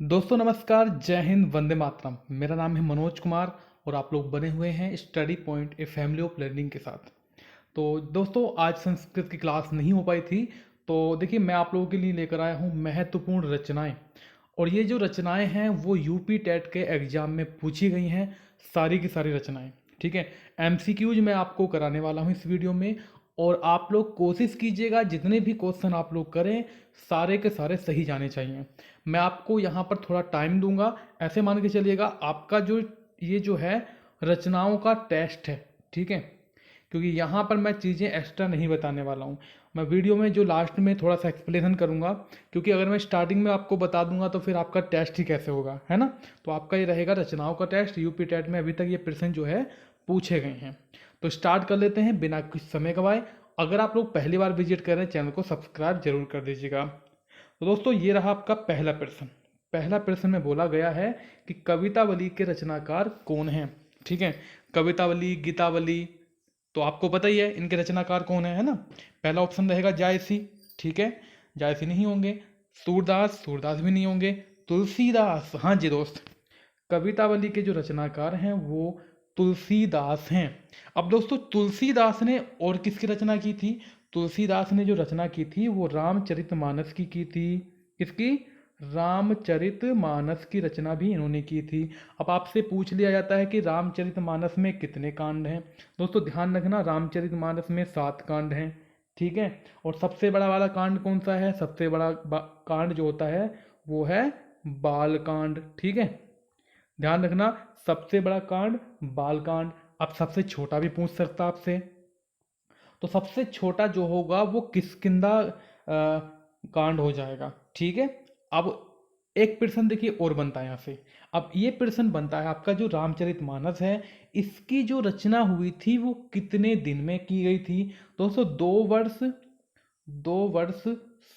दोस्तों नमस्कार, जय हिंद, वंदे मातरम। मेरा नाम है मनोज कुमार और आप लोग बने हुए हैं study point a family of learning के साथ। तो दोस्तों आज संस्कृत की क्लास नहीं हो पाई थी, तो देखिए मैं आप लोगों के लिए लेकर आया हूँ महत्वपूर्ण रचनाएं। और ये जो रचनाएं हैं वो यूपी टेट के एग्जाम में पूछी गई हैं, सारी की सारी रचनाएं। ठीक है, एमसीक्यूज मैं आपको कराने वाला हूँ इस वीडियो में। और आप लोग कोशिश कीजिएगा जितने भी क्वेश्चन आप लोग करें सारे के सारे सही जाने चाहिए। मैं आपको यहाँ पर थोड़ा टाइम दूंगा। ऐसे मान के चलिएगा आपका जो ये जो है रचनाओं का टेस्ट है, ठीक है, क्योंकि यहाँ पर मैं चीज़ें एक्स्ट्रा नहीं बताने वाला हूँ। मैं वीडियो में जो लास्ट में थोड़ा सा एक्सप्लेन करूँगा, क्योंकि अगर मैं स्टार्टिंग में आपको बता दूंगा तो फिर आपका टेस्ट ही कैसे होगा, है ना। तो आपका ये रहेगा रचनाओं का टेस्ट। यूपी टेट में अभी तक ये प्रश्न जो है पूछे गए हैं। तो स्टार्ट कर लेते हैं बिना कुछ समय गवाए। अगर आप लोग पहली बार विजिट कर रहे हैं चैनल को सब्सक्राइब जरूर कर दीजिएगा। तो दोस्तों ये रहा आपका पहला प्रश्न। पहला प्रश्न में बोला गया है कि कवितावली के रचनाकार कौन हैं। ठीक है, कवितावली, गीतावली, तो आपको पता ही है इनके रचनाकार कौन है ना। पहला ऑप्शन रहेगा जायसी। ठीक है, जायसी नहीं होंगे। सूरदास, सूरदास भी नहीं होंगे। तुलसीदास, हाँ जी दोस्त, कवितावली के जो रचनाकार हैं वो तुलसीदास हैं। अब दोस्तों तुलसीदास ने और किसकी रचना की थी? तुलसीदास ने जो रचना की थी वो रामचरितमानस की थी। किसकी? रामचरितमानस की रचना भी इन्होंने की थी। अब आपसे पूछ लिया जाता है कि रामचरितमानस में कितने कांड हैं। दोस्तों ध्यान रखना, रामचरितमानस में 7 कांड हैं। ठीक है, और सबसे बड़ा वाला कांड कौन सा है? सबसे बड़ा कांड जो होता है वो है बाल कांड। ठीक है, ध्यान रखना, सबसे बड़ा कांड बाल कांड। अब सबसे छोटा भी पूछ सकता आपसे, तो सबसे छोटा जो होगा वो किष्किंधा कांड हो जाएगा। ठीक है, अब एक प्रश्न देखिए और बनता है यहाँ से। अब ये प्रश्न बनता है आपका जो रामचरितमानस है इसकी जो रचना हुई थी वो कितने दिन में की गई थी? दोस्तों 2 वर्ष, 2 वर्ष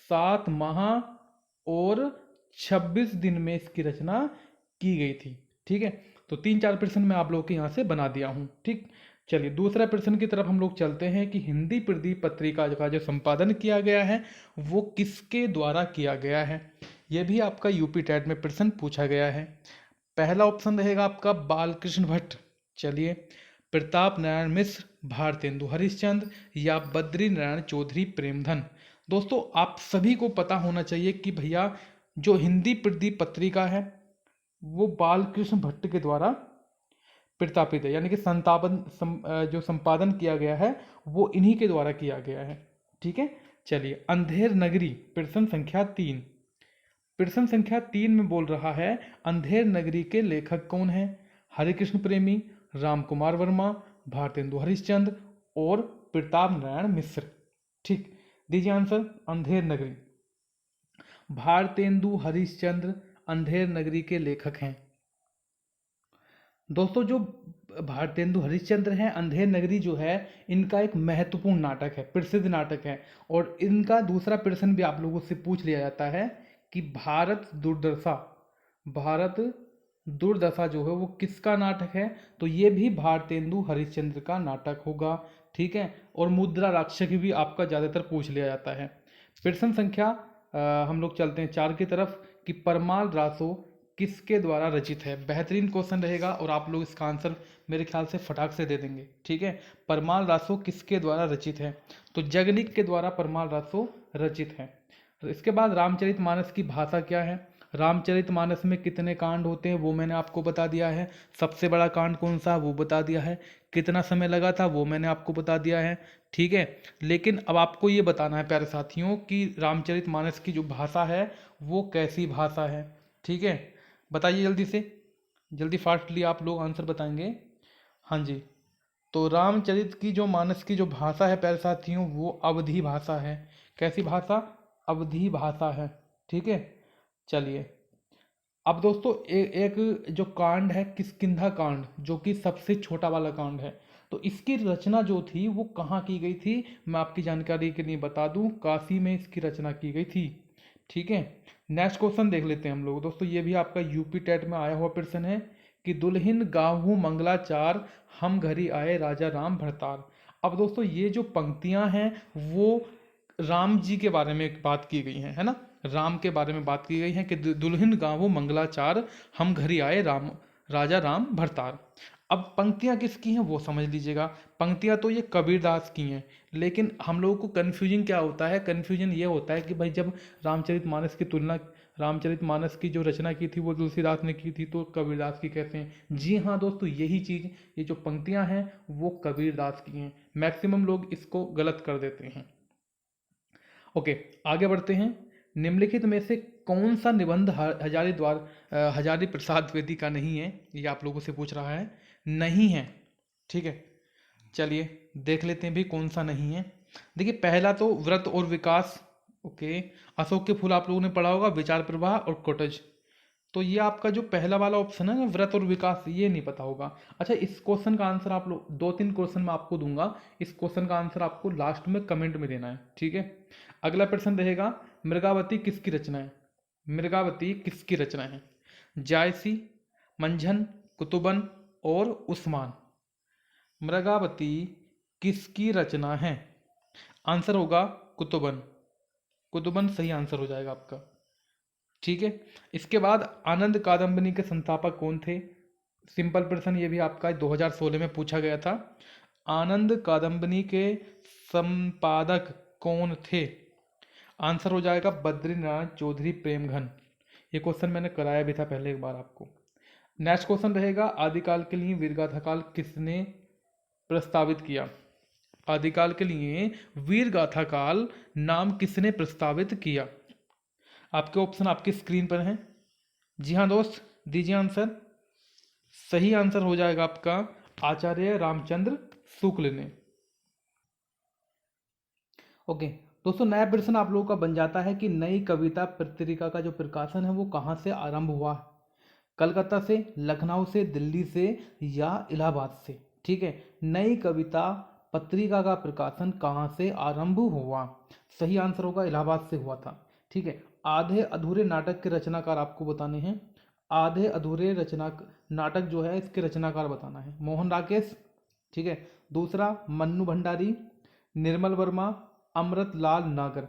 7 माह और 26 दिन में इसकी रचना की गई थी। ठीक है, तो 3-4 प्रश्न मैं आप लोगों के यहाँ से बना दिया हूँ। ठीक, चलिए दूसरा प्रश्न की तरफ हम लोग चलते हैं कि हिंदी प्रदीप पत्रिका का जो संपादन किया गया है वो किसके द्वारा किया गया है? ये भी आपका यूपी टेट में प्रश्न पूछा गया है। पहला ऑप्शन रहेगा आपका बालकृष्ण भट्ट, चलिए, प्रताप नारायण मिश्र, भारतेंदु हरिश्चंद्र, या बद्री नारायण चौधरी प्रेमधन। दोस्तों आप सभी को पता होना चाहिए कि भैया जो हिंदी प्रदीप पत्रिका है वो बालकृष्ण भट्ट के द्वारा प्रतापित है, यानी कि जो संपादन किया गया है वो इन्हीं के द्वारा किया गया है। ठीक है, चलिए अंधेर नगरी प्रश्न संख्या 3। प्रश्न संख्या 3 में बोल रहा है अंधेर नगरी के लेखक कौन है? हरिकृष्ण प्रेमी, राम कुमार वर्मा, भारतेंदु हरिश्चंद्र और प्रताप नारायण मिश्र। ठीक, दीजिए आंसर। अंधेर नगरी, भारतेंदु हरिश्चंद्र अंधेर नगरी के लेखक हैं। दोस्तों जो भारतेंदु हरिश्चंद्र हैं, अंधेर नगरी जो है इनका एक महत्वपूर्ण नाटक है, प्रसिद्ध नाटक है। और इनका दूसरा प्रश्न भी आप लोगों से पूछ लिया जाता है कि भारत दुर्दशा जो है वो किसका नाटक है? तो ये भी भारतेंदु हरिश्चंद्र का नाटक होगा। ठीक है, और मुद्रा राक्षस भी आपका ज़्यादातर पूछ लिया जाता है। प्रश्न संख्या हम लोग चलते हैं 4 की तरफ कि परमाल रासो किसके द्वारा रचित है? बेहतरीन क्वेश्चन रहेगा और आप लोग इसका आंसर मेरे ख्याल से फटाक से दे देंगे। ठीक है, परमाल रासो किसके द्वारा रचित है? तो जगनिक के द्वारा परमाल रासो रचित है। तो इसके बाद रामचरितमानस की भाषा क्या है? रामचरितमानस में कितने कांड होते हैं वो मैंने आपको बता दिया है। सबसे बड़ा कांड कौन सा वो बता दिया है। कितना समय लगा था वो मैंने आपको बता दिया है। ठीक है, लेकिन अब आपको ये बताना है प्यारे साथियों कि रामचरितमानस की जो भाषा है वो कैसी भाषा है। ठीक है, बताइए जल्दी से, जल्दी फास्टली आप लोग आंसर बताएंगे। हाँ जी, तो रामचरित की जो मानस की जो भाषा है प्यारे साथियों वो अवधी भाषा है। कैसी भाषा? अवधी भाषा है। ठीक है, चलिए अब दोस्तों एक जो कांड है किष्किंधा कांड, जो कि सबसे छोटा वाला कांड है, तो इसकी रचना जो थी वो कहाँ की गई थी? मैं आपकी जानकारी के लिए बता दूं, काशी में इसकी रचना की गई थी। ठीक है, नेक्स्ट क्वेश्चन देख लेते हैं हम लोग। दोस्तों ये भी आपका यूपी टेट में आया हुआ प्रश्न है कि दुल्हिन गाहू मंगलाचार, हम घरी आए राजा राम भरतार। अब दोस्तों ये जो पंक्तियां हैं वो राम जी के बारे में बात की गई हैं, है ना। राम के बारे में बात की गई है कि दुल्हन गावो मंगलाचार, हम घरी आए राम, राजा राम भरतार। अब पंक्तियां किसकी हैं वो समझ लीजिएगा। पंक्तियां तो ये कबीरदास की हैं, लेकिन हम लोगों को कन्फ्यूजन क्या होता है, कन्फ्यूजन ये होता है कि भाई जब रामचरितमानस की तुलना, रामचरितमानस की जो रचना की थी वो तुलसीदास ने की थी, तो कबीरदास की कैसे हैं? जी हाँ दोस्तों, यही चीज़, ये जो पंक्तियां हैं वो कबीरदास की हैं। मैक्सिमम लोग इसको गलत कर देते हैं। ओके, आगे बढ़ते हैं। निम्नलिखित में से कौन सा निबंध हजारी प्रसाद द्विवेदी का नहीं है? ये आप लोगों से पूछ रहा है, नहीं है। ठीक है, चलिए देख लेते हैं भी कौन सा नहीं है। देखिए, पहला तो व्रत और विकास। ओके, अशोक के फूल आप लोगों ने पढ़ा होगा, विचार प्रवाह और कोटज। तो ये आपका जो पहला वाला ऑप्शन है ना, व्रत और विकास, ये नहीं पता होगा। अच्छा, इस क्वेश्चन का आंसर आप लोग, 2-3 क्वेश्चन मैं आपको दूंगा, इस क्वेश्चन का आंसर आपको लास्ट में कमेंट में देना है, ठीक है। अगला प्रश्न रहेगा, मृगावती किसकी रचना है? मृगावती किसकी रचना है? जायसी, मंझन, कुतुबन और उस्मान। मृगावती किसकी रचना है? आंसर होगा कुतुबन। कुतुबन सही आंसर हो जाएगा आपका, ठीक है। इसके बाद आनंद कादम्बिनी के संस्थापक कौन थे? सिंपल प्रश्न, ये भी आपका 2016 में पूछा गया था। आनंद कादम्बिनी के संपादक कौन थे? आंसर हो जाएगा बद्रीनारायण चौधरी प्रेमघन। ये क्वेश्चन मैंने कराया भी था पहले एक बार आपको। नेक्स्ट क्वेश्चन रहेगा, आदिकाल के लिए वीरगाथा काल किसने प्रस्तावित किया? आदिकाल के लिए वीरगाथा काल नाम किसने प्रस्तावित किया? आपके ऑप्शन आपकी स्क्रीन पर हैं। जी हाँ दोस्त, दीजिए आंसर। सही आंसर हो जाएगा आपका आचार्य रामचंद्र शुक्ल ने। ओके दोस्तों, नया प्रश्न आप लोगों का बन जाता है कि नई कविता पत्रिका का जो प्रकाशन है वो कहाँ से आरंभ हुआ? कलकत्ता से, लखनऊ से, दिल्ली से या इलाहाबाद से? ठीक है, नई कविता पत्रिका का प्रकाशन कहाँ से आरंभ हुआ? सही आंसर होगा इलाहाबाद से हुआ था, ठीक है। आधे अधूरे नाटक के रचनाकार आपको बताने हैं। आधे अधूरे रचना नाटक जो है इसके रचनाकार बताना है। मोहन राकेश, ठीक है। दूसरा मन्नू भंडारी, निर्मल वर्मा, अमृत लाल नागर,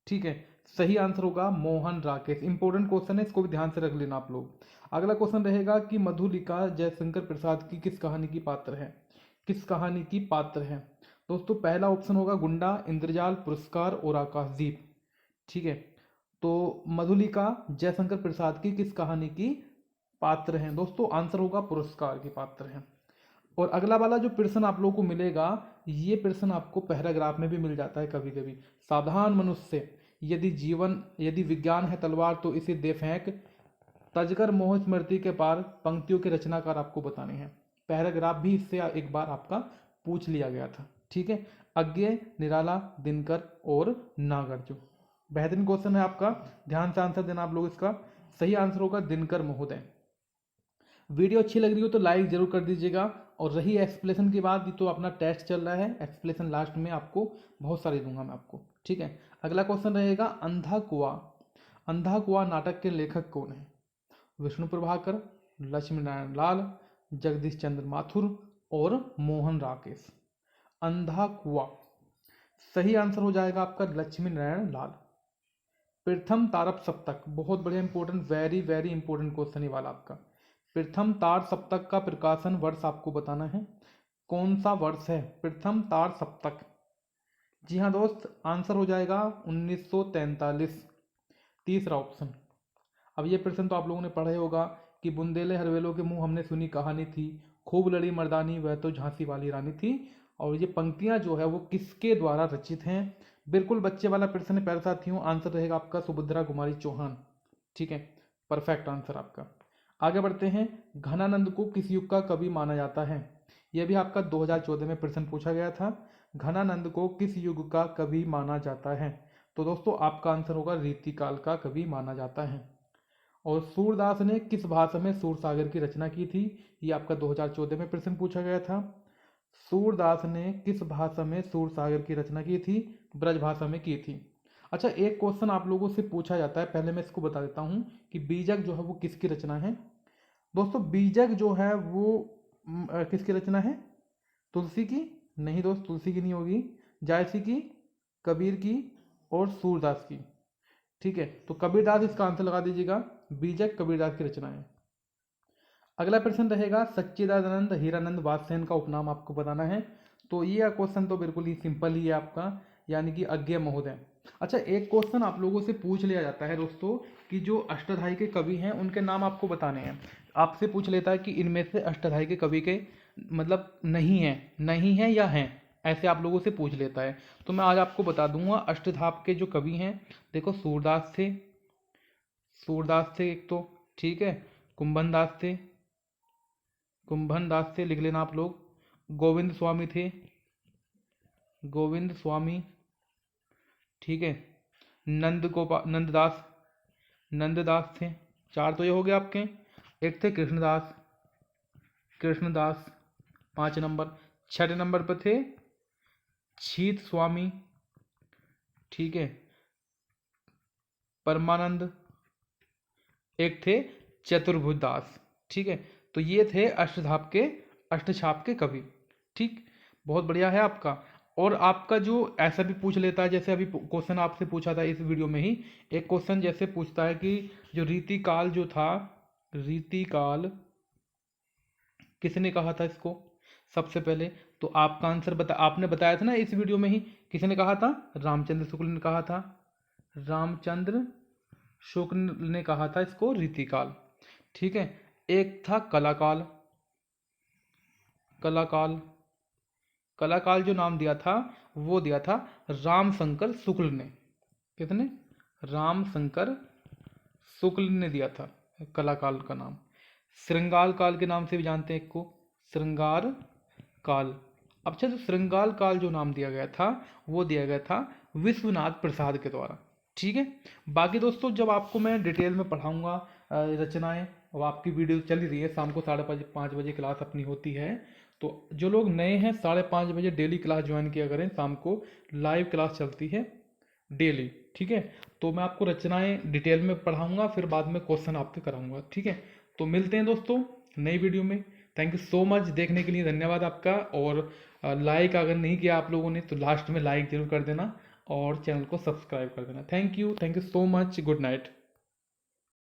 ठीक है। सही आंसर होगा मोहन राकेश। इंपॉर्टेंट क्वेश्चन है, इसको भी ध्यान से रख लेना आप लोग। अगला क्वेश्चन रहेगा कि मधुलिका जयशंकर प्रसाद की किस कहानी की पात्र है? किस कहानी की पात्र है? दोस्तों, पहला ऑप्शन होगा गुंडा, इंद्रजाल, पुरस्कार और आकाशदीप, ठीक है। तो मधुलिका जयशंकर प्रसाद की किस कहानी की पात्र हैं? दोस्तों, आंसर होगा पुरस्कार की पात्र हैं। और अगला वाला जो प्रश्न आप लोगों को मिलेगा, ये प्रश्न आपको पैराग्राफ में भी मिल जाता है कभी कभी। सावधान मनुष्य, यदि विज्ञान है तलवार तो इसे दे फेंक, तजकर मोह स्मृति के पार, पंक्तियों के रचनाकार आपको बताने हैं। पैराग्राफ भी इससे एक बार आपका पूछ लिया गया था, ठीक है। अज्ञे, निराला, दिनकर और नागार्जुन। बेहतरीन क्वेश्चन है आपका, ध्यान से आंसर देना आप लोग इसका। सही आंसर होगा दिनकर महोदय। वीडियो अच्छी लग रही हो तो लाइक जरूर कर दीजिएगा। और रही एक्सप्लेनेशन की बात, तो अपना टेस्ट चल रहा है, एक्सप्लेनेशन लास्ट में आपको बहुत सारे दूंगा मैं आपको, ठीक है। अगला क्वेश्चन रहेगा, अंधा कुआं। अंधा कुआं नाटक के लेखक कौन है? विष्णु प्रभाकर, लक्ष्मी नारायण लाल, जगदीश चंद्र माथुर और मोहन राकेश। अंधा कुआं सही आंसर हो जाएगा आपका लक्ष्मी नारायण लाल। प्रथम तारक सप्तक, बहुत बढ़िया important, very very important question ही वाला आपका। प्रथम तार सप्तक का प्रकाशन वर्ष आपको बताना है। कौन सा वर्ष है प्रथम तार सप्तक? जी हाँ दोस्त, आंसर हो जाएगा 1943, तीसरा ऑप्शन। अब ये प्रश्न तो आप लोगों ने पढ़ा ही होगा कि बुंदेले हरवेलों के मुंह हमने सुनी कहानी थी, खूब लड़ी मर्दानी वह तो झांसी वाली रानी थी। और ये पंक्तियां जो है वो किसके द्वारा रचित हैं? बिल्कुल बच्चे वाला प्रश्न है प्यारे साथियों। आंसर रहेगा आपका सुभद्रा कुमारी चौहान, ठीक है। परफेक्ट आंसर आपका। आगे बढ़ते हैं, घनानंद को किस युग का कवि माना जाता है? यह भी आपका 2014 में प्रश्न पूछा गया था। घनानंद को किस युग का कवि माना जाता है? तो दोस्तों, आपका आंसर होगा रीतिकाल का कवि माना जाता है। और सूरदास ने किस भाषा में सूरसागर की रचना की थी? ये आपका 2014 में प्रश्न पूछा गया था। सूरदास ने किस भाषा में सूरसागर की रचना की थी? ब्रज भाषा में की थी। अच्छा, एक क्वेश्चन आप लोगों से पूछा जाता है, पहले मैं इसको बता देता हूँ कि बीजक जो है वो किसकी रचना है? दोस्तों, बीजक जो है वो किसकी रचना है? तुलसी की? नहीं दोस्त, तुलसी की नहीं होगी। जायसी की, कबीर की और सूरदास की। ठीक है, तो कबीरदास इसका आंसर लगा दीजिएगा, बीजक कबीरदास की रचनाएं। अगला प्रश्न रहेगा, सच्चिदानंद हीरानंद वात्स्ययन का उपनाम आपको बताना है। तो ये क्वेश्चन तो बिल्कुल ही सिंपल ही है आपका, यानी कि अज्ञेय महोदय। अच्छा, एक क्वेश्चन आप लोगों से पूछ लिया जाता है दोस्तों कि जो अष्टाध्यायी के कवि हैं उनके नाम आपको बताने हैं। आपसे पूछ लेता है कि इनमें से अष्टाध्यायी के कवि के मतलब नहीं है या हैं, ऐसे आप लोगों से पूछ लेता है। तो मैं आज आपको बता दूंगा अष्टधाप के जो कवि हैं। देखो, सूरदास थे एक तो, ठीक है, कुंभन दास थे, लिख लेना आप लोग। गोविंद स्वामी थे, गोविंद स्वामी, ठीक है। नंददास थे, चार तो ये हो गए आपके। एक थे कृष्णदास 5 नंबर। 6 नंबर पर थे छीत स्वामी, ठीक है, परमानंद। एक थे चतुर्भुज दास, ठीक है। तो ये थे अष्टछाप के कवि, ठीक। बहुत बढ़िया है आपका। और आपका जो ऐसा भी पूछ लेता है, जैसे अभी क्वेश्चन आपसे पूछा था इस वीडियो में ही, एक क्वेश्चन जैसे पूछता है कि जो रीतिकाल जो था, रीतिकाल किसने कहा था इसको सबसे पहले? तो आपका आंसर आपने बताया था ना इस वीडियो में ही, किसने कहा था? रामचंद्र शुक्ल ने कहा था, रामचंद्र शुक्ल ने कहा था इसको रीतिकाल, ठीक है। एक था कलाकाल, कलाकाल कलाकाल जो नाम दिया था वो दिया था रामशंकर शुक्ल ने। कितने? रामशंकर शुक्ल ने दिया था कलाकाल का नाम। श्रृंगार काल के नाम से भी जानते हैं एक को, श्रृंगार काल। अच्छा, जो श्रृंगार काल जो नाम दिया गया था वो दिया गया था विश्वनाथ प्रसाद के द्वारा, ठीक है। बाकी दोस्तों जब आपको मैं डिटेल में पढ़ाऊंगा रचनाएं, और आपकी वीडियो चल ही रही है, शाम को 5:30 बजे क्लास अपनी होती है। तो जो लोग नए हैं 5:30 बजे डेली क्लास ज्वाइन किया करें, शाम को लाइव क्लास चलती है डेली, ठीक है। तो मैं आपको रचनाएं डिटेल में पढ़ाऊंगा, फिर बाद में क्वेश्चन आपके कराऊंगा, ठीक है। तो मिलते हैं दोस्तों नई वीडियो में। थैंक यू सो मच, देखने के लिए धन्यवाद आपका। और लाइक अगर नहीं किया आप लोगों ने तो लास्ट में लाइक जरूर कर देना, और चैनल को सब्सक्राइब कर देना। Thank you so much, good night.